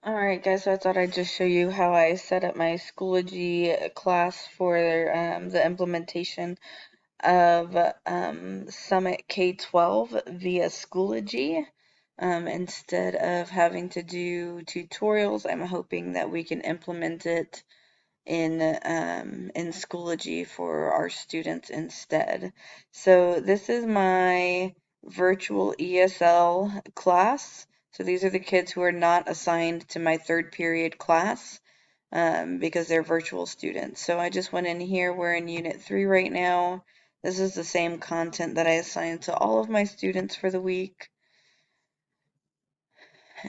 Alright guys, so I thought I'd just show you how I set up my Schoology class for the implementation of Summit K12 via Schoology. Instead of having to do tutorials, I'm hoping that we can implement it in Schoology for our students instead. So this is my virtual ESL class. So these are the kids who are not assigned to my third period class because they're virtual students. So I just went in here. We're in Unit 3 right now. This is the same content that I assigned to all of my students for the week.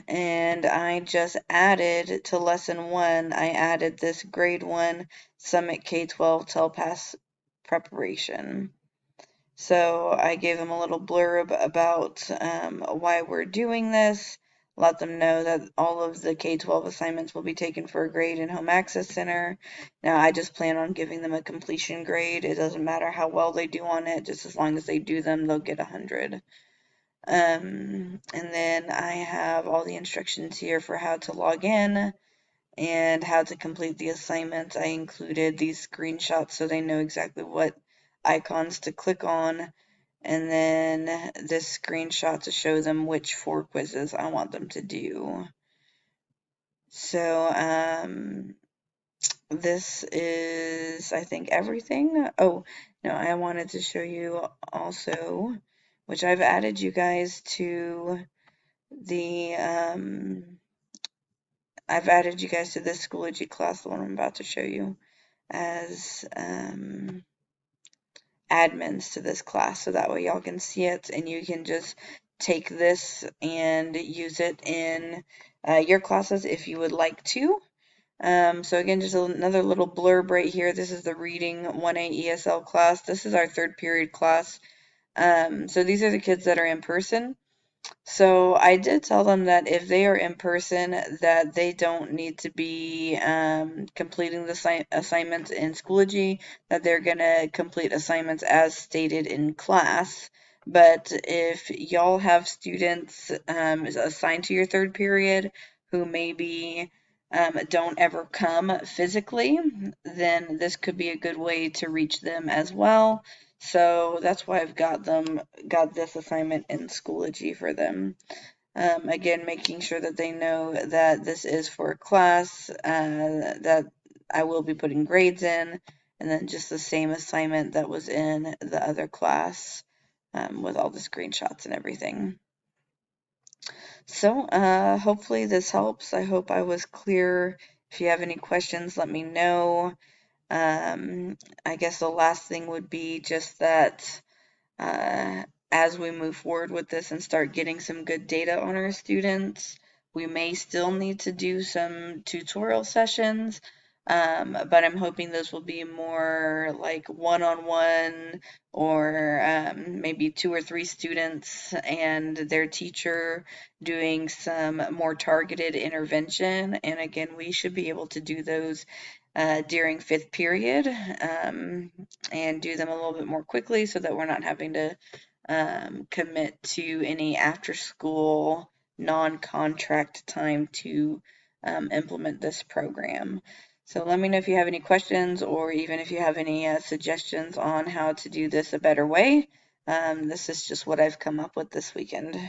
And I just added to lesson 1, I added this grade 1 Summit K12 TELPAS preparation. So I gave them a little blurb about why we're doing this, let them know that all of the K12 assignments will be taken for a grade in Home Access Center. Now I just plan on giving them a completion grade. It doesn't matter how well they do on it, just as long as they do them, they'll get 100. And then I have all the instructions here for how to log in and how to complete the assignment. I included these screenshots so they know exactly what icons to click on, and then this screenshot to show them which 4 quizzes I want them to do. So this is, I think, everything. Oh, no, I wanted to show you also, which I've added you guys to the, I've added you guys to this Schoology class, the one I'm about to show you, as admins to this class, so that way y'all can see it and you can just take this and use it in your classes if you would like to. So again, just another little blurb right here. This is the Reading 1A ESL class. This is our third period class. So these are the kids that are in person. So I did tell them that if they are in person, that they don't need to be completing the assignments in Schoology, that they're going to complete assignments as stated in class. But if y'all have students assigned to your third period who maybe don't ever come physically, then this could be a good way to reach them as well. So that's why I've got this assignment in Schoology for them. Again, making sure that they know that this is for a class, that I will be putting grades in, and then just the same assignment that was in the other class with all the screenshots and everything. So hopefully this helps. I hope I was clear. If you have any questions, let me know. I guess the last thing would be just that as we move forward with this and start getting some good data on our students, we may still need to do some tutorial sessions, but I'm hoping this will be more like one-on-one or maybe 2 or 3 students and their teacher doing some more targeted intervention. And again, we should be able to do those during 5th period and do them a little bit more quickly so that we're not having to commit to any after school non-contract time to implement this program. So let me know if you have any questions or even if you have any suggestions on how to do this a better way. This is just what I've come up with this weekend.